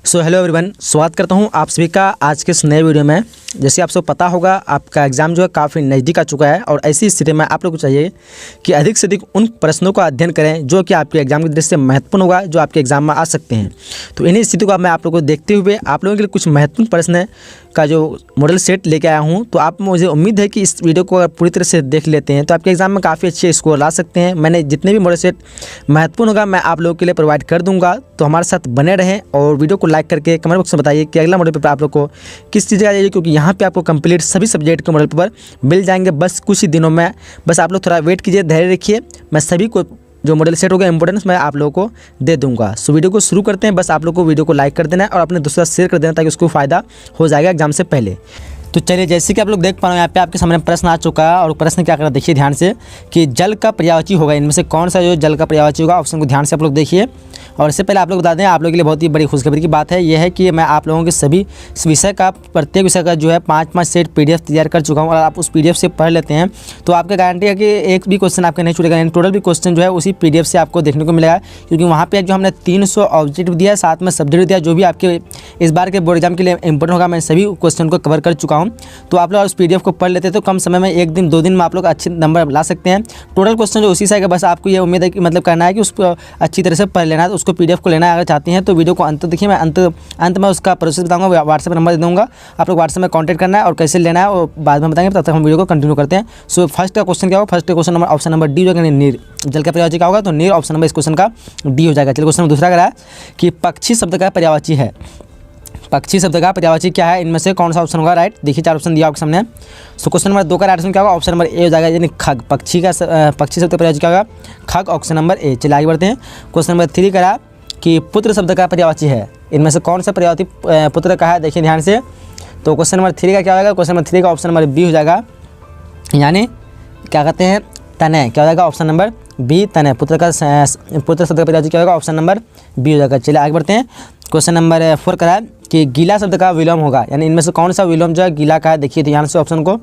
Hello everyone, स्वागत करता हूं आप सभी का आज के इस नए वीडियो में। जैसे आप सब पता होगा, आपका एग्ज़ाम जो है काफ़ी नज़दीक आ चुका है और ऐसी स्थिति में आप लोग को चाहिए कि अधिक से अधिक उन प्रश्नों का अध्ययन करें जो कि आपके एग्ज़ाम की दृष्टि से महत्वपूर्ण होगा, जो आपके एग्ज़ाम में आ सकते हैं। तो इन्हीं स्थिति को मैं आप लोगों को देखते हुए आप लोगों के लिए कुछ महत्वपूर्ण प्रश्न का जो मॉडल सेट लेके आया हूँ। तो आप मुझे उम्मीद है कि इस वीडियो को अगर पूरी तरह से देख लेते हैं तो आपके एग्ज़ाम में काफ़ी अच्छे स्कोर ला सकते हैं। मैंने जितने भी मॉडल सेट महत्वपूर्ण होगा मैं आप लोगों के लिए प्रोवाइड कर दूँगा, तो हमारे साथ बने रहें और वीडियो को लाइक करके कमेंट बॉक्स में बताइए कि अगला मॉडल पेपर आप लोग को किस चीज़ का चाहिए, क्योंकि यहाँ पे आपको कंप्लीट सभी सब्जेक्ट के मॉडल पेपर मिल जाएंगे बस कुछ ही दिनों में। बस आप लोग थोड़ा वेट कीजिए, धैर्य रखिए, मैं सभी को जो मॉडल सेट होगा इंपॉर्टेंस मैं आप लोगों को दे दूंगा। सो वीडियो को शुरू करते हैं। बस आप लोग को वीडियो को लाइक कर देना है और अपने दोस्तों से शेयर कर देना ताकि उसको फ़ायदा हो जाएगा एग्जाम से पहले। तो चलिए, जैसे कि आप लोग देख पा रहे हो यहाँ पे आपके सामने प्रश्न आ चुका है और प्रश्न क्या कर रहा है देखिए ध्यान से कि जल का पर्यायवाची होगा, इनमें से कौन सा जो जल का पर्यायवाची होगा, ऑप्शन को ध्यान से आप लोग देखिए। और इससे पहले आप लोग बता दें, आप लोगों के लिए बहुत ही बड़ी खुशखबरी की बात है, यह है कि मैं आप लोगों के सभी विषय का प्रत्येक विषय का जो है 5-5 सेट PDF तैयार कर चुका हूँ और आप उस PDF से पढ़ लेते हैं तो आपका गारंटी है कि एक भी क्वेश्चन आपका नहीं छूटेगा। टोटल भी क्वेश्चन जो है उसी PDF से आपको देखने को मिलेगा, क्योंकि वहाँ पे जो हमने 300 ऑब्जेक्टिव दिया, साथ में सब्जेक्ट दिया, जो भी आपके इस बार के बोर्ड एग्जाम के लिए इंपॉर्टेंट होगा, मैं सभी क्वेश्चन को कवर कर चुका हूँ। तो आप लोग उस PDF को पढ़ लेते तो कम समय में 1 दिन 2 दिन में आप लोग अच्छे नंबर ला सकते हैं। टोटल क्वेश्चन जो उसी से आएगा, बस आपको ये उम्मीद है कि मतलब करना है कि उसको अच्छी तरह से पढ़ लेना है। तो उसको PDF को लेना है, अगर चाहते हैं तो वीडियो को अंत देखिए, मैं अंत में उसका प्रोसेस बताऊंगा, व्हाट्सएप नंबर दे दूंगा, आप लोग व्हाट्सएप में कॉन्टैक्ट करना है और कैसे लेना है वो बाद में बताएंगे। तब तक हम वीडियो को कंटिन्यू करते हैं। सो फर्स्ट का क्वेश्चन क्या होगा, first question number option number D हो जाएगा, नीर। जल का पर्यायवाची क्या होगा, तो नीर ऑप्शन नंबर इस क्वेश्चन का डी हो जाएगा। चलिए क्वेश्चन दूसरा करा है कि पक्षी शब्द का पर्यायवाची है। पक्षी शब्द का पर्यायवाची क्या है, इनमें से कौन सा ऑप्शन होगा, राइट। देखिए 4 ऑप्शन दिया आपके सामने। सो क्वेश्चन नंबर 2 का राइट आंसर क्या होगा, ऑप्शन नंबर ए हो जाएगा, यानी खग। पक्षी शब्द का पर्यायवाची क्या होगा, खग, ऑप्शन नंबर ए। चलिए आगे बढ़ते हैं। क्वेश्चन नंबर 3 करा कि पुत्र शब्द का पर्यायवाची है, इनमें से कौन सा पर्यायवाची पुत्र का है, देखिए ध्यान से। तो क्वेश्चन नंबर 3 का क्या होगा, क्वेश्चन नंबर 3 का ऑप्शन नंबर बी हो जाएगा, यानी क्या कहते हैं, तनय। क्या हो जाएगा, ऑप्शन नंबर बी, तनय। पुत्र शब्द का पर्यायवाची क्या होगा, ऑप्शन नंबर बी हो जाएगा। चलिए आगे बढ़ते हैं। क्वेश्चन नंबर 4 करा है कि गीला शब्द का विलोम होगा, यानी इनमें से कौन सा विलोम जो है गीला का है, देखिए ध्यान से ऑप्शन को।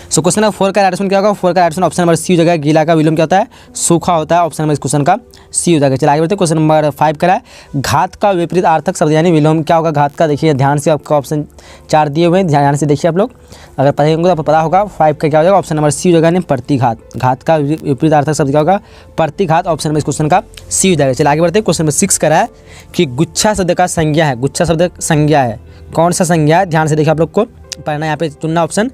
सो क्वेश्चन नंबर 4 का राइट आंसर क्या होगा, 4 का right answer option number C हो जाएगा। गीला का विलोम क्या होता है, सूखा होता है, ऑप्शन नंबर इस क्वेश्चन का सी हो जाएगा। चलिए आगे बढ़ते हैं। क्वेश्चन नंबर 5 का है घात का विपरीत अर्थक शब्द, यानी विलोम क्या होगा घात का, देखिए ध्यान से आपका ऑप्शन 4 दिए हुए हैं, ध्यान से देखिए आप लोग, अगर पढ़ेंगे तो आपको पता होगा। 5 का क्या हो जाएगा, ऑप्शन नंबर सी हो जाएगा, यानी प्रतिघात। घात का विपरीत अर्थक शब्द क्या होगा, प्रतिघात, ऑप्शन नंबर इस क्वेश्चन का सी हो जाएगा। चलिए आगे बढ़ते हैं। क्वेश्चन नंबर 6 का है कि गुच्छा शब्द का संज्ञा है। गुच्छा शब्द संज्ञा है, कौन सा संज्ञा है, ध्यान से देखिए आप लोग को पढ़ना, यहाँ पे चुनना ऑप्शन।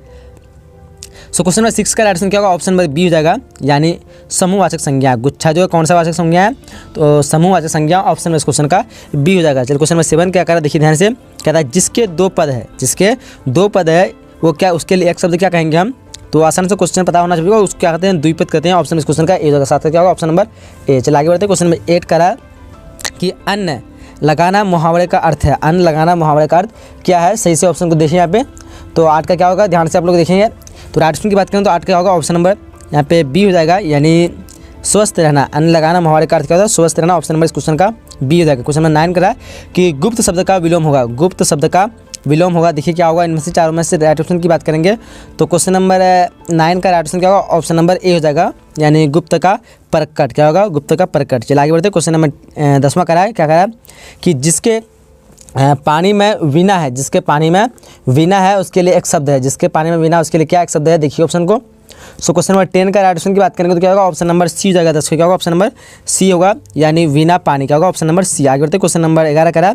सो क्वेश्चन नंबर 6 का राइट आंसर क्या होगा, ऑप्शन नंबर बी हो जाएगा, यानी समूहवाचक संज्ञा। गुच्छा जो है कौन सा वाचक संज्ञा है, तो समूहवाचक संज्ञा, ऑप्शन नंबर इस क्वेश्चन का बी हो जाएगा। चलिए क्वेश्चन नंबर 7 क्या कर रहा है, देखिए ध्यान से, कहता है जिसके 2 पद है, जिसके 2 पद है वो क्या, उसके लिए एक शब्द क्या कहेंगे हम, तो आसान से क्वेश्चन पता होना चाहिए, उसको क्या कहते हैं, द्विपद कहते हैं, ऑप्शन इस क्वेश्चन का ए हो जाएगा। 7 का क्या होगा, ऑप्शन नंबर ए। चलिए आगे बढ़ते हैं। क्वेश्चन नंबर 8 का रहा कि अन्न लगाना मुहावरे का अर्थ है। अन्न लगाना मुहावरे का अर्थ क्या है, सही से ऑप्शन को देखिए यहाँ पे। तो 8 का क्या होगा, ध्यान से आप लोग देखेंगे। तो राइट ऑप्शन की बात करें तो 8 का होगा, ऑप्शन नंबर यहाँ पे बी हो जाएगा, यानी स्वस्थ रहना। अन्न लगाना मुहावरे का अर्थ क्या होता है, स्वस्थ रहना, ऑप्शन नंबर इस क्वेश्चन का बी हो जाएगा। क्वेश्चन नंबर 9 का कि गुप्त शब्द का विलोम होगा। गुप्त शब्द का विलोम होगा, देखिए क्या होगा, इनमें से चारों में से राइट ऑप्शन की बात करेंगे तो क्वेश्चन नंबर 9 का राइट ऑप्शन क्या होगा, ऑप्शन नंबर ए हो जाएगा, यानी गुप्त का प्रकट। क्या होगा, गुप्त का प्रकट। चलिए आगे बढ़ते हैं। क्वेश्चन नंबर 10वां करा है, क्या करा है कि जिसके पानी में वीणा है, जिसके पानी में वीणा है उसके लिए एक शब्द है। जिसके पानी में वीणा उसके लिए क्या एक शब्द है, देखिए ऑप्शन को। सो क्वेश्चन नंबर 10 का राइट ऑप्शन की बात करेंगे तो क्या होगा, ऑप्शन नंबर सी हो जाएगा। 10 का क्या होगा, ऑप्शन नंबर सी होगा, यानी वीणा पानी। क्या होगा, ऑप्शन नंबर सी। आगे बढ़ते हैं। क्वेश्चन नंबर 11 करा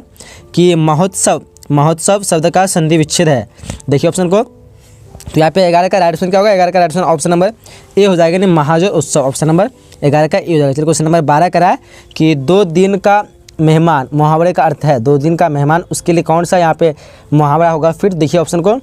कि महोत्सव, महोत्सव शब्द का संधि विच्छेद है, देखिए ऑप्शन को। तो यहाँ पे 11 का राइट ऑप्शन क्या होगा, 11 का right option option number A हो जाएगा, यानी महाजो उत्सव, ऑप्शन नंबर 11 का ए हो जाएगा। चलिए क्वेश्चन नंबर 12 करा है कि 2 दिन का मेहमान मुहावरे का अर्थ है। 2 दिन का मेहमान, उसके लिए कौन सा यहाँ पे मुहावरा होगा, फिर देखिए ऑप्शन को।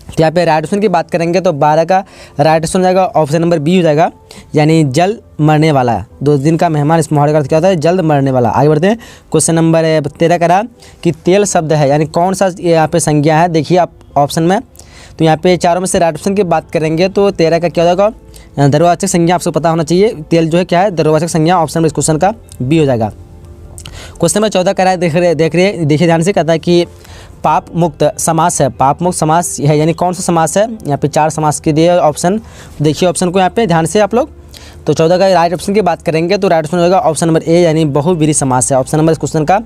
तो यहाँ पे राइट ऑप्शन की बात करेंगे तो 12 का राइट ऑप्शन हो जाएगा, ऑप्शन नंबर बी हो जाएगा, यानी जल्द मरने वाला। 2 दिन का मेहमान, इस मुहावरे का अर्थ क्या होता है, जल्द मरने वाला। आगे बढ़ते हैं। क्वेश्चन नंबर 13 करा कि तेल शब्द है, यानी कौन सा यहाँ पे संज्ञा है, देखिए आप ऑप्शन में। तो यहाँ पे चारों में से राइट ऑप्शन की बात करेंगे तो 13 का क्या हो जाएगा, द्रव्यवाचक संज्ञा, आपको पता होना चाहिए। तेल जो है क्या है, द्रव्यवाचक संज्ञा, ऑप्शन नंबर इस क्वेश्चन का बी हो जाएगा। क्वेश्चन नंबर 14 करा है, देखिए ध्यान से, कहता है कि पाप मुक्त समास है। पाप मुक्त समास है, यानी कौन सा समास है, यहाँ पे 4 समास के दिए ऑप्शन, देखिए ऑप्शन को यहाँ पे ध्यान से आप लोग। तो 14 का राइट ऑप्शन की बात करेंगे तो राइट ऑप्शन होगा ऑप्शन नंबर ए, यानी बहुवीरी समास है। ऑप्शन नंबर इस क्वेश्चन का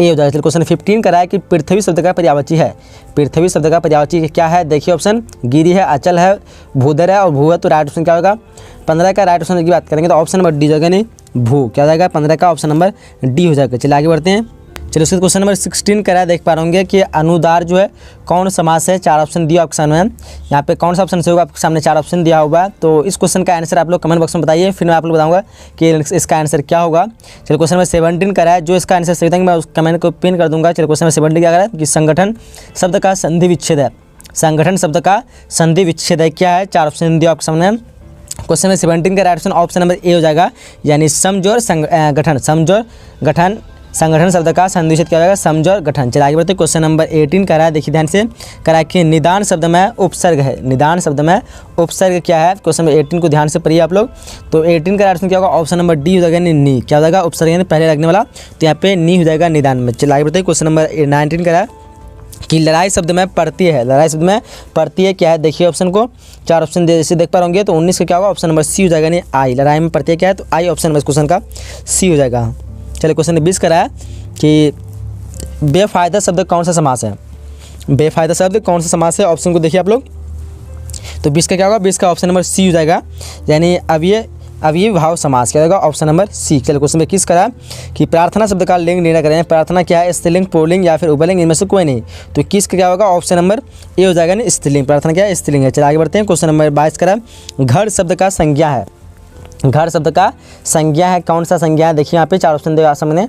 ए हो जाएगा। क्वेश्चन 15 का है कि पृथ्वी शब्द का पर्यायवाची है। पृथ्वी शब्द का पर्यायवाची क्या है? देखिए ऑप्शन गिरी है, अचल है, भूधर है और भू है। तो राइट ऑप्शन क्या होगा? 15 का राइट ऑप्शन की बात करेंगे तो ऑप्शन नंबर डी हो जाएगा, नहीं भू। क्या हो जाएगा? 15 का ऑप्शन नंबर डी हो जाएगा। चलिए आगे बढ़ते हैं। चलिए उसके क्वेश्चन नंबर 16 का है, देख पा रहे होंगे कि अनुदार जो है कौन समास है? 4 ऑप्शन दिया आपके सामने। यहाँ पे कौन सा ऑप्शन से होगा? आपके सामने 4 ऑप्शन दिया हुआ है। तो इस क्वेश्चन का आंसर आप लोग कमेंट बॉक्स में बताइए, फिर मैं आप लोग बताऊंगा कि इसका आंसर क्या होगा। चलिए क्वेश्चन नंबर 17 का है, जो इसका आंसर सही मैं उस कमेंट को पिन कर दूंगा। चलिए क्वेश्चन नंबर 17 क्या है कि संगठन शब्द का संधि विच्छेद है। संगठन शब्द का संधि विच्छेद है क्या है? 4 ऑप्शन दिया आपके सामने। क्वेश्चन नंबर 17 का right option option number A हो जाएगा, यानी समझौर गठन। समझौर गठन, संगठन शब्द का संधि विच्छेद क्या होगा? समझौर गठन। चलिए आगे बढ़ते हैं। क्वेश्चन नंबर 18 का है, देखिए ध्यान से करा कि निदान शब्द में उपसर्ग है। निदान शब्द में उपसर्ग क्या है? क्वेश्चन नंबर 18 को ध्यान से पढ़िए आप लोग। तो 18 का राइट ऑप्शन क्या होगा? ऑप्शन नंबर डी हो जाएगा, नी। क्या हो जाएगा? उपसर्ग यानी पहले लगने वाला, तो यहाँ पे नी हो जाएगा निदान में। चलिए आगे बढ़ते हैं। क्वेश्चन नंबर 19 का है कि लड़ाई शब्द में पड़ती है। लड़ाई शब्द में पड़ती है क्या है? देखिए ऑप्शन को 4 ऑप्शन जैसे देख पा होंगे। तो 19 का क्या होगा? ऑप्शन नंबर सी हो जाएगा, नहीं आई। लड़ाई में पड़ती है क्या है? तो आई ऑप्शन नंबर क्वेश्चन का सी हो जाएगा। चलिए क्वेश्चन 20 का है कि बेफायदा शब्द कौन सा समास है? बेफायदा शब्द कौन सा समास है? ऑप्शन को देखिए आप लोग। तो 20 का क्या होगा? 20 का ऑप्शन नंबर सी हो जाएगा, यानी अव्ययीभाव समास। क्या होगा? Option number C. चलिए क्वेश्चन में किस करा कि प्रार्थना शब्द का लिंग निर्णय करें। प्रार्थना क्या है? स्त्रीलिंग, पुल्लिंग या फिर उभयलिंग, इनमें से कोई नहीं। तो किस का क्या होगा? ऑप्शन नंबर ए हो जाएगा, नहीं स्त्रीलिंग। प्रार्थना क्या है? स्त्रीलिंग है। चलिए आगे बढ़ते हैं। क्वेश्चन नंबर 22 करा घर शब्द का संज्ञा है। घर शब्द का संज्ञा है, कौन सा संज्ञा है? देखिए यहाँ पे 4 ऑप्शन देगा सामने।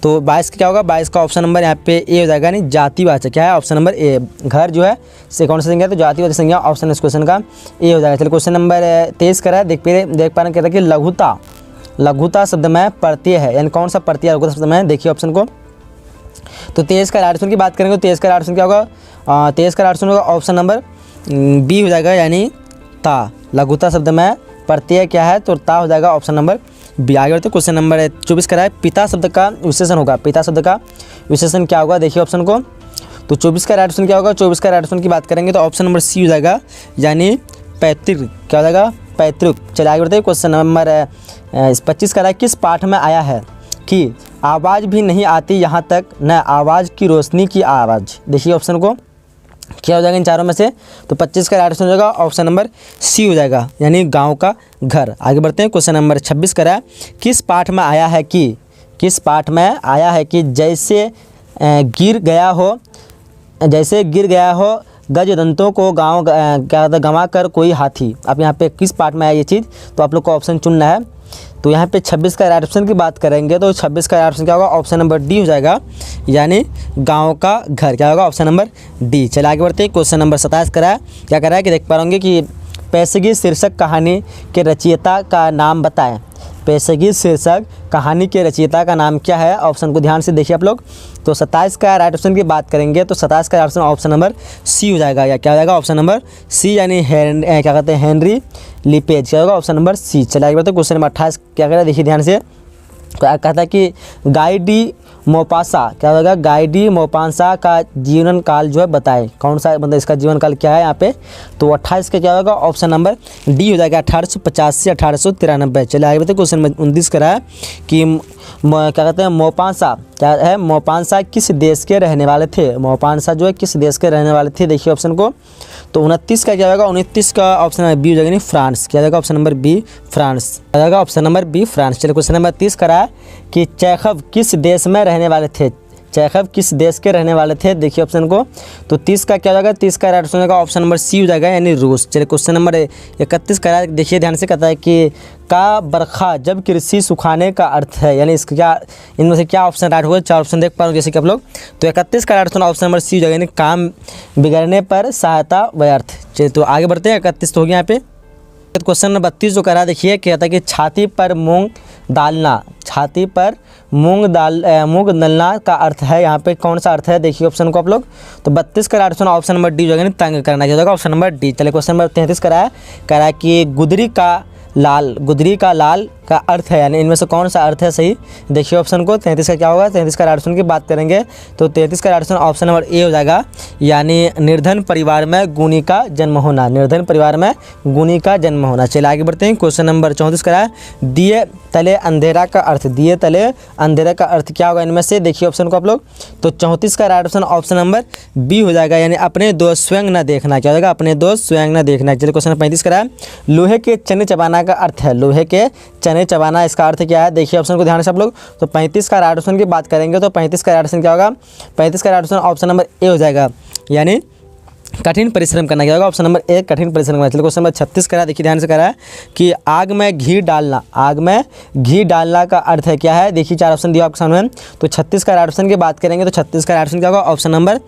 तो 22 का क्या होगा? 22 का ऑप्शन नंबर यहाँ पे ए हो जाएगा, नहीं जातिवाचक। क्या है? Option number A. घर जो है से कौन सा संज्ञा है? तो जातिवाचक संज्ञा, ऑप्शन इस क्वेश्चन का ए हो जाएगा। चलिए क्वेश्चन नंबर 23 का है, देख पा रहे कहता है कि लघुता। लघुता शब्द में प्रत्यय है, यानी कौन सा प्रत्यय लघुता शब्द में? देखिए ऑप्शन को। तो 23 का राइट ऑप्शन की बात करेंगे तो 23 का राइट ऑप्शन क्या होगा? 23 का राइट ऑप्शन होगा ऑप्शन नंबर बी हो जाएगा, यानी ता। लघुता शब्द में प्रत्यय क्या है? तो ता हो जाएगा, ऑप्शन नंबर बी। आगे बढ़ते क्वेश्चन नंबर 24 का है, पिता शब्द का विशेषण होगा। पिता शब्द का विशेषण क्या होगा? देखिए ऑप्शन को। तो 24 का राइट ऑप्शन क्या होगा? 24 का राइट ऑप्शन की बात करेंगे तो ऑप्शन नंबर सी हो जाएगा, यानी पैतृक। क्या हो जाएगा? पैतृक। चलिए आगे बढ़ते हैं। क्वेश्चन नंबर 25 का है, किस पाठ में आया है कि आवाज़ भी नहीं आती यहाँ तक न आवाज़ की रोशनी की आवाज़। देखिए ऑप्शन को, क्या हो जाएगा इन चारों में से? तो 25 का राइट ऑप्शन हो जाएगा ऑप्शन नंबर सी हो जाएगा, यानी गांव का घर। आगे बढ़ते हैं। क्वेश्चन नंबर 26 का है, किस पाठ में आया है कि, किस पाठ में आया है कि जैसे गिर गया हो गजदंतों को गाँव क्या गंवा कर कोई हाथी। अब यहाँ पे किस पाठ में आया ये चीज़? तो आप लोग को ऑप्शन चुनना है। तो यहाँ पे 26 का राइट ऑप्शन की बात करेंगे तो 26 का राइट ऑप्शन क्या होगा? ऑप्शन नंबर डी हो जाएगा, यानी गांव का घर। क्या होगा? Option number D. चलिए आगे बढ़ते हैं। क्वेश्चन नंबर 27 का है, क्या कर रहा है कि देख पा होंगे कि पैसगी शीर्षक कहानी के रचयिता का नाम बताएं। पैसगी शीर्षक कहानी के रचयिता का नाम क्या है? ऑप्शन को ध्यान से देखिए आप लोग। तो 27 का राइट ऑप्शन की बात करेंगे तो 27 का ऑप्शन ऑप्शन नंबर सी हो जाएगा, या क्या हो जाएगा? ऑप्शन नंबर सी, यानी क्या कहते हैं हेनरी लिपेज। क्या होगा? Option number C. चलिए आगे बढ़ते हैं। क्वेश्चन नंबर 28 क्या करें? देखिए ध्यान से, कहता है कि गाई डी मोपासा। क्या होगा? गाई डी मोपासा का जीवन काल जो है बताए। कौन सा मतलब इसका जीवन काल क्या है यहाँ पे? तो 28 का क्या होगा? ऑप्शन नंबर डी हो जाएगा, 1850 से 1893। चलिए आगे बढ़ते हैं। क्वेश्चन नंबर 29 का है कि क्या कहते हैं मोपासा क्या है? मोपासा किस देश के रहने वाले थे? मोपासा जो है किस देश के रहने वाले थे? देखिए ऑप्शन को। तो 29 का क्या होगा? 29 का ऑप्शन नंबर बी हो जाएगा, नहीं फ्रांस। क्या जाएगा? Option number B France. आ जाएगा ऑप्शन नंबर बी फ्रांस। चलिए क्वेश्चन नंबर 30 करा है कि चेखव किस देश में रहने वाले थे? चेखव किस देश के रहने वाले थे? देखिए ऑप्शन को। तो 30 का क्या हो जाएगा? 30 का राइट ऑप्शन होगा ऑप्शन नंबर सी हो जाएगा, यानी रूस। चलिए क्वेश्चन नंबर 31 करा है, देखिए ध्यान से, कहता है कि का बरखा जब कृषि सुखाने का अर्थ है, यानी इसका क्या, इनमें से क्या ऑप्शन राइट होगा? 4 ऑप्शन देख पा रहे हो जैसे कि आप लोग। तो 31 का राइट ऑप्शन नंबर सी हो जाएगा, यानी काम बिगड़ने पर सहायता व्यर्थ। चलिए तो आगे बढ़ते हैं। 31 तो हो गया यहाँ पे। क्वेश्चन नंबर 32 जो करा देखिए, कहता है कि छाती पर मूंग डालना। छाती पर मूंग डालना का अर्थ है यहाँ पे कौन सा अर्थ है? देखिए ऑप्शन को आप लोग। तो 32 का राइट ऑप्शन नंबर डी जो है तंग करना चाहिए, ऑप्शन नंबर डी। चलिए क्वेश्चन नंबर 33 करा है कि गुदरी का लाल का अर्थ है, यानी इनमें से कौन सा अर्थ है सही। देखिए ऑप्शन को, 33 का क्या होगा, 33 का राइट ऑप्शन की बात करेंगे तो 33 का right option option number A हो जाएगा, यानी निर्धन परिवार में गुणी का जन्म होना, निर्धन परिवार में गुणी का जन्म होना। चलिए आगे बढ़ते हैं। क्वेश्चन नंबर 34 का है, दिए तले अंधेरा का अर्थ, दिए तले अंधेरा का अर्थ क्या होगा इनमें से। देखिए ऑप्शन को आप लोग, तो 34 का right option option number B हो जाएगा, यानी अपने दोस्त स्वयं न देखना। क्या हो जाएगा, अपने दोस्त स्वयं न देखना। चलिए क्वेश्चन 35 का है, लोहे के चने चबाना का अर्थ है, लोहे के चने चबाना इसका अर्थ क्या है। देखिए ऑप्शन को ध्यान से आप लोग, तो 35 का राइट ऑप्शन की बात करेंगे तो 35 का राइट ऑप्शन क्या होगा, 35 का right option option number A हो जाएगा, यानी कठिन परिश्रम करना। क्या होगा, ऑप्शन नंबर ए कठिन परिश्रम करना। चलिए क्वेश्चन नंबर 36 करा, देखिए ध्यान से करा है कि आग में घी डालना, आग में घी डालना का अर्थ है क्या है। देखिए 4 ऑप्शन दिया आपके सामने, तो 36 का राइट ऑप्शन की बात करेंगे तो 36 का राइट ऑप्शन क्या होगा, ऑप्शन नंबर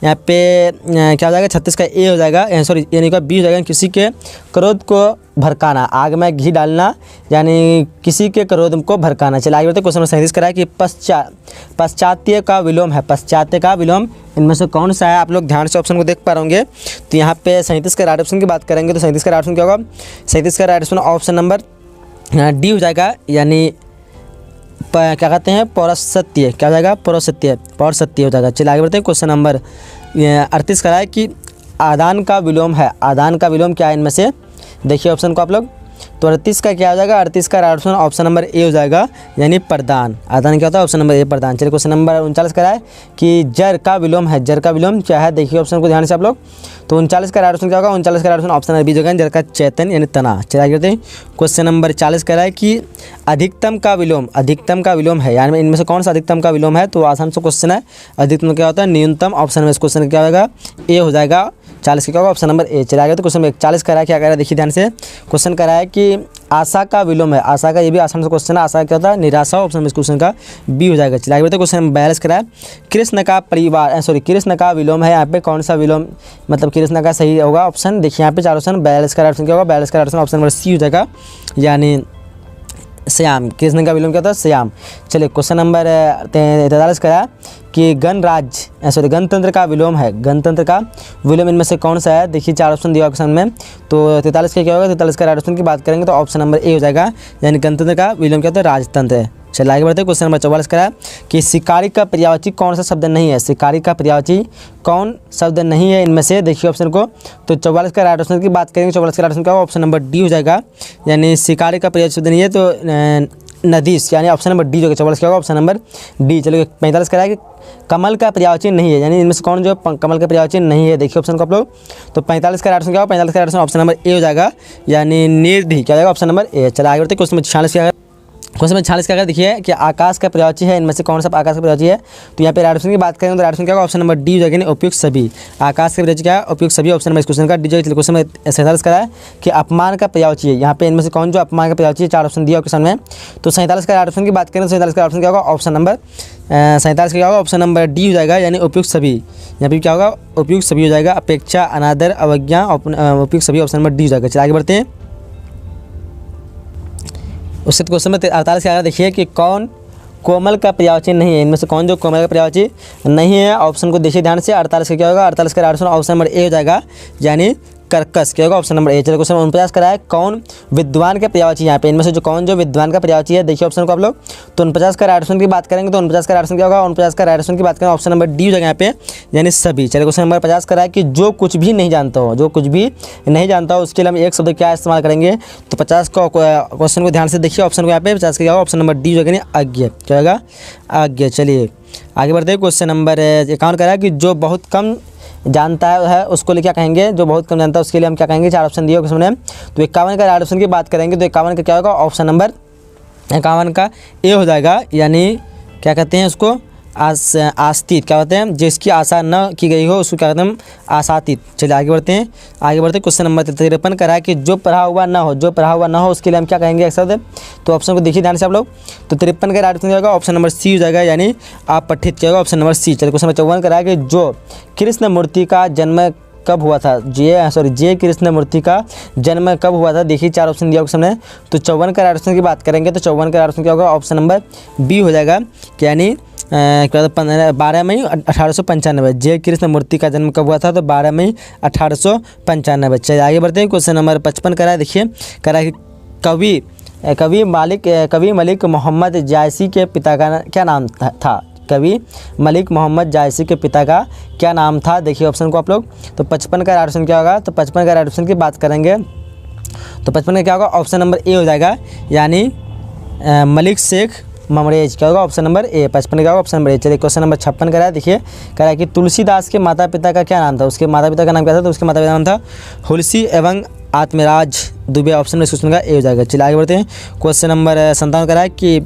यहाँ पे क्या हो जाएगा, 36 का ए हो जाएगा, सॉरी यानी का बी हो जाएगा, किसी के क्रोध को भड़काना। आग में घी डालना यानी किसी के क्रोध को भड़काना। चलिए आगे बढ़ते, क्वेश्चन नंबर 37 करा है कि पाश्चात्य का विलोम है, पाश्चात्य का विलोम इनमें से कौन सा है। आप लोग ध्यान से ऑप्शन को देख पा रहे होंगे, तो यहाँ पे 37 का राइट ऑप्शन की बात करेंगे तो 37 का राइट ऑप्शन क्या होगा, 37 का right option option number D हो जाएगा, यानी क्या कहते हैं, पौरसत्य। क्या हो जाएगा, पौरसत्य, पौरसत्य हो जाएगा। चलिए आगे बढ़ते हैं। क्वेश्चन नंबर 38 का है कि आदान का विलोम है, आदान का विलोम क्या है इनमें से। देखिए ऑप्शन को आप लोग, तो 38 का क्या हो जाएगा, 38 का right option option number A हो जाएगा, यानी प्रदान। आदान क्या होता है, ऑप्शन नंबर ए प्रदान। चलिए क्वेश्चन नंबर 39 का है कि जर का विलोम है, जर का विलोम क्या है। देखिए ऑप्शन को ध्यान से आप लोग, तो 39 का राइट ऑप्शन क्या होगा, 39 का right option option number B होगा, जर का चैतन्य यानी तना। चलिए आगे बढ़ते हैं। क्वेश्चन नंबर 40 का है कि अधिकतम का विलोम, अधिकतम का विलोम है, यानी इनमें से कौन सा अधिकतम का विलोम है। तो आसान से क्वेश्चन है, अधिकतम क्या होता है, न्यूनतम। ऑप्शन में इस क्वेश्चन क्या होगा, ए हो जाएगा, 40 का क्या होगा, ऑप्शन नंबर ए। चलिए आगे तो क्वेश्चन में 41 का है, क्या कह रहा है, देखिए ध्यान से। क्वेश्चन कह रहा है कि आशा का विलोम है, आशा का, ये भी आसान से क्वेश्चन है, आशा क्या होता है, निराशा। ऑप्शन में इस क्वेश्चन का बी हो जाएगा। चलिए आगे बढ़ते, क्वेश्चन नंबर 42 का है कृष्ण का परिवार, सॉरी कृष्ण का विलोम है, यहाँ पे कौन सा विलोम, मतलब कृष्ण का सही होगा ऑप्शन। देखिए यहाँ पे 4 ऑप्शन, 42 का ऑप्शन क्या होगा, 42 का ऑप्शन ऑप्शन नंबर सी हो जाएगा, यानी श्याम। कृष्ण का विलोम क्या होता है, श्याम। चलिए क्वेश्चन नंबर 43 का कि गणराज्य, सॉरी गणतंत्र का विलोम है, गणतंत्र का विलोम इनमें से कौन सा है। देखिए 4 ऑप्शन दिया ऑप्शन में, तो 43 का क्या होगा, 43 का राइट ऑप्शन की बात करेंगे तो ऑप्शन नंबर ए हो जाएगा, यानी गणतंत्र का विलोम क्या होता है, राजतंत्र। चलिए आगे बढ़ते हैं। क्वेश्चन नंबर 44 का कि शिकारी का पर्यायवाची कौन सा शब्द नहीं है, शिकारी का पर्यायवाची कौन शब्द नहीं है इनमें से। देखिए ऑप्शन को, तो 44 का राइट ऑप्शन की बात करेंगे, 44 का राइट ऑप्शन क्या होगा, ऑप्शन नंबर डी हो जाएगा, यानी शिकारी का पर्यायवाची शब्द नहीं है तो नदीश, यानी ऑप्शन नंबर डी जो 44 क्या होगा, ऑप्शन नंबर डी। चलिए 45 का है कि कमल का पर्यायवाची नहीं है, यानी इनमें से कौन जो कमल का पर्यायवाची नहीं है। देखिए ऑप्शन को आप लोग, तो 45 का राइट ऑप्शन क्या होगा, 45 का right option option number A हो जाएगा, यानी निर्धि। क्या जाएगा, ऑप्शन नंबर ए। चलिए आगे बढ़ते हैं। क्वेश्चन नंबर 46 का, क्वेश्चन नंबर 46 का देखिए कि आकाश का पर्यायवाची है, इनमें से कौन सा आकाश का पर्यायवाची है। तो यहाँ पे राइट ऑप्शन की बात करें तो राइट ऑप्शन क्या होगा, ऑप्शन नंबर डी हो जाएगा, उपयुक्त सभी। आकाश का पर्यायवाची क्या है, उपयुक्त सभी। ऑप्शन नंबर इस क्वेश्चन का डी जो। क्वेश्चन नंबर 47 का है कि अपमान का पर्यायवाची है, यहाँ पे इनमें से कौन जो अपमान का पर्यायवाची है, 4 ऑप्शन दिया आपके सामने। तो 47 का राइट ऑप्शन की बात करें तो 47 का ऑप्शन क्या होगा, ऑप्शन नंबर 47 का क्या होगा, ऑप्शन नंबर डी हो जाएगा, यानी उपयुक्त सभी। यहाँ पे क्या होगा, उपयुक्त सभी हो जाएगा, अपेक्षा, अनादर, अवज्ञा, उपयुक्त सभी, ऑप्शन नंबर डी हो जाएगा। चलिए आगे बढ़ते हैं। उससे क्वेश्चन में 48 का देखिए कि कौन कोमल का पर्यायवाची नहीं है, इनमें से कौन जो कोमल का पर्यायवाची नहीं है। ऑप्शन को देखिए ध्यान से, 48 का क्या होगा, 48 का ऑप्शन ऑप्शन नंबर ए हो जाएगा, यानी कर्कश। क्या होगा, ऑप्शन नंबर ए। चलिए क्वेश्चन 49 का है कौन विद्वान का पर्यायवाची, यहाँ पे इनमें से जो कौन जो विद्वान का पर्यायवाची है। देखिए ऑप्शन को आप लोग, तो 49 का राइट ऑप्शन की बात करेंगे तो 49 का राइट ऑप्शन क्या होगा, 49 का राइट ऑप्शन की बात करें ऑप्शन नंबर डी हो जाएगा यहाँ पे, यानी सभी। चलिए क्वेश्चन नंबर 50 का है कि जो कुछ भी नहीं जानता हो, जो कुछ भी नहीं जानता हो उसके लिए हम एक शब्द क्या इस्तेमाल करेंगे। तो 50 का क्वेश्चन को ध्यान से देखिए, ऑप्शन को यहाँ पे 50 का क्या होगा, ऑप्शन नंबर डी हो जाएगा, अज्ञ। क्या होगा, अज्ञ। चलिए आगे बढ़ते हैं। क्वेश्चन नंबर 51 का है कि जो बहुत कम जानता है उसको लिए क्या कहेंगे, जो बहुत कम जानता है उसके लिए हम क्या कहेंगे। 4 ऑप्शन दिए हो किसने, तो 51 का राइट ऑप्शन की बात करेंगे तो 51 का क्या होगा, ऑप्शन नंबर 51 का ए हो जाएगा, यानी क्या कहते हैं उसको, आस्तित। क्या कहते हैं, जिसकी आशा न की गई हो उसको क्या कहते हैं, आशातीत। चलिए आगे बढ़ते हैं। आगे बढ़ते क्वेश्चन नंबर 53 का है कि जो पढ़ा हुआ ना हो, जो पढ़ा हुआ ना हो उसके लिए हम क्या कहेंगे एक शब्द। तो ऑप्शन को देखिए ध्यान से आप लोग, तो 53 का राइट ऑप्शन जाएगा, ऑप्शन नंबर सी हो जाएगा, यानी आप पठित क्या होगा, ऑप्शन नंबर सी। चलिए क्वेश्चन नंबर 54 का है कि जो कृष्ण मूर्ति का जन्म कब हुआ था, जे कृष्ण मूर्ति का जन्म कब हुआ था। देखिए 4 ऑप्शन दिया ऑप्शन है, तो 54 का राइट ऑप्शन की बात करेंगे तो 54 का राइट ऑप्शन क्या होगा, ऑप्शन नंबर बी हो जाएगा, यानी 12 मई 1895। जे कृष्ण मूर्ति का जन्म कब हुआ था, तो 12 मई 1895। चलिए आगे बढ़ते हैं। क्वेश्चन नंबर 55 का है, देखिए कह रहा है कि कवि कवि मलिक मोहम्मद जायसी के पिता का क्या नाम था? कवि मलिक मोहम्मद जायसी के पिता का क्या नाम था? देखिए ऑप्शन को आप लोग। तो 55 का राइट ऑप्शन क्या होगा? तो 55 का राइट ऑप्शन की बात करेंगे तो 55 का क्या होगा? ऑप्शन नंबर ए हो जाएगा, यानी मलिक शेख ममरेज। क्या होगा? Option number A. 55 का होगा ऑप्शन नंबर ए। चलिए क्वेश्चन नंबर 56 का है, देखिए कह रहा है कि तुलसीदास के माता पिता का क्या नाम था? उसके माता पिता का नाम क्या था? तो उसके माता पिता का नाम था हुलसी एवं आत्मराज दुबे। ऑप्शन में क्वेश्चन का ए हो जाएगा। चलिए आगे बढ़ते हैं। क्वेश्चन नंबर 57 का है कि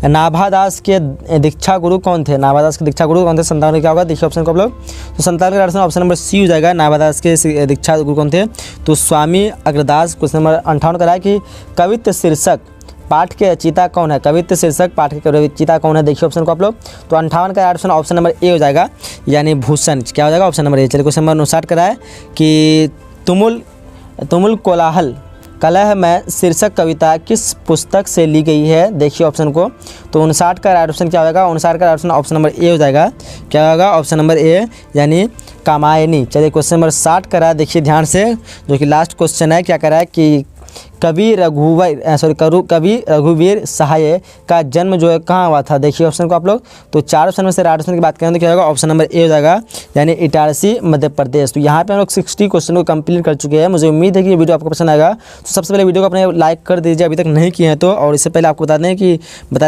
नाभादास के दीक्षा गुरु कौन थे? नाभादास के दीक्षा गुरु कौन थे? 57 में क्या होगा? देखिए ऑप्शन को आप लोग। तो 57 का ऑप्शन नंबर सी हो जाएगा, नाभादास के दीक्षा गुरु कौन थे? तो स्वामी अग्रदास। क्वेश्चन नंबर 58 का है कि कवित्व शीर्षक पाठ के रचयिता कौन है? कवित्व शीर्षक पाठ के रचयिता कौन है? देखिए ऑप्शन को आप लोग। तो 58 का ऑप्शन नंबर ए हो जाएगा, यानी भूषण। क्या हो जाएगा? Option number A. चलिए क्वेश्चन नंबर 59 का है कि तुमुल कोलाहल कलह में शीर्षक कविता किस पुस्तक से ली गई है? देखिए ऑप्शन को। तो 59 का राइट ऑप्शन क्या होगा? 59 का राइट ऑप्शन नंबर ए हो जाएगा। क्या होगा? ऑप्शन नंबर ए, यानी कामायनी। चलिए क्वेश्चन नंबर 60 का है, देखिए ध्यान से, जो कि लास्ट क्वेश्चन है। क्या कह रहा है कि कवि रघुवीर सहाय का जन्म जो है कहाँ हुआ था? देखिए ऑप्शन को आप लोग। तो 4 ऑप्शन में से राइट ऑप्शन की बात करें तो क्या होगा? ऑप्शन नंबर ए हो जाएगा, यानी इटारसी मध्य प्रदेश। तो यहाँ पे हम लोग 60 क्वेश्चन को कंप्लीट कर चुके हैं। मुझे उम्मीद है कि ये वीडियो आपको पसंद आएगा। तो सबसे पहले वीडियो को अपने लाइक कर दीजिए अभी तक नहीं किए हैं तो। और इससे पहले आपको बताते हैं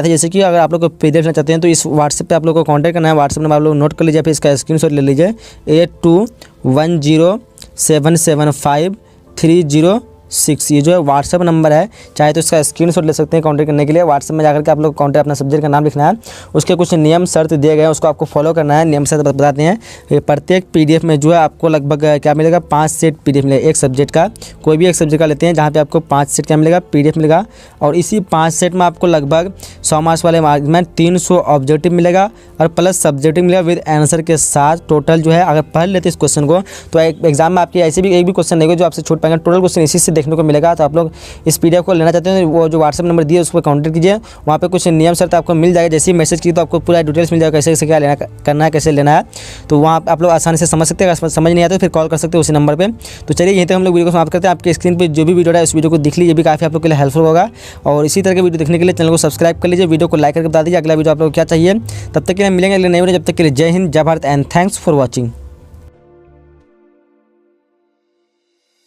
जैसे कि अगर आप लोग को PDF लेना चाहते हैं तो इस व्हाट्सएप पर आप लोग को कॉन्टैक्ट करना है। व्हाट्सएप नंबर आप लोग नोट कर लीजिए, फिर इसका स्क्रीनशॉट ले लीजिए 8210775306। ये जो है व्हाट्सएप नंबर है, चाहे तो इसका स्क्रीनशॉट ले सकते हैं कॉन्टैक्ट करने के लिए। व्हाट्सएप में जाकर के आप लोग कॉन्टैक्ट अपना सब्जेक्ट का नाम लिखना है, उसके कुछ नियम शर्त दिए गए हैं, उसको आपको फॉलो करना है। नियम शर्त बताते हैं। ये प्रत्येक PDF में जो है आपको लगभग क्या मिलेगा? 5 सेट PDF मिलेगा एक सब्जेक्ट का। कोई भी एक सब्जेक्ट का लेते हैं जहाँ पे आपको 5 सेट क्या मिलेगा? PDF मिलेगा। और इसी 5 सेट में आपको लगभग 100 मार्क्स वाले मार्क्स में 300 ऑब्जेक्टिव मिलेगा और प्लस सब्जेक्टिव मिलेगा विद आंसर के साथ। टोटल जो है अगर पढ़ लेते इस क्वेश्चन को तो एग्जाम में आपके ऐसे भी एक भी क्वेश्चन नहीं होगा जो आपसे छूट पाएंगे। टोटल क्वेश्चन इसी से देखने को मिलेगा। तो आप लोग इस PDF को लेना चाहते हैं तो वो जो व्हाट्सएप नंबर दिए उस पर कॉन्टैक्ट कीजिए। वहाँ पे कुछ नियम शर्त आपको मिल जाएगा। जैसे ही मैसेज की तो आपको पूरा डिटेल्स मिल जाएगा, कैसे कैसे क्या करना है, कैसे लेना है। तो वहाँ आप लोग आसानी से समझ सकते हैं। अगर समझ नहीं आता तो फिर कॉल कर सकते हैं उसी नंबर पे। तो चलिए यहीं तक हम लोग वीडियो को समाप्त करते हैं। आपके स्क्रीन पे जो भी वीडियो है उस वीडियो को देख लीजिए, भी काफ़ी आप लोग के लिए हेल्पफुल होगा। और इसी तरह के वीडियो देखने के लिए चैनल को सब्सक्राइब कर लीजिए, वीडियो को लाइक करके बता दीजिए अगला वीडियो आप लोग क्या चाहिए। तब तक के लिए मिलेंगे अगले नए वीडियो। जब तक के लिए जय हिंद, जय Bharat and thanks for watching.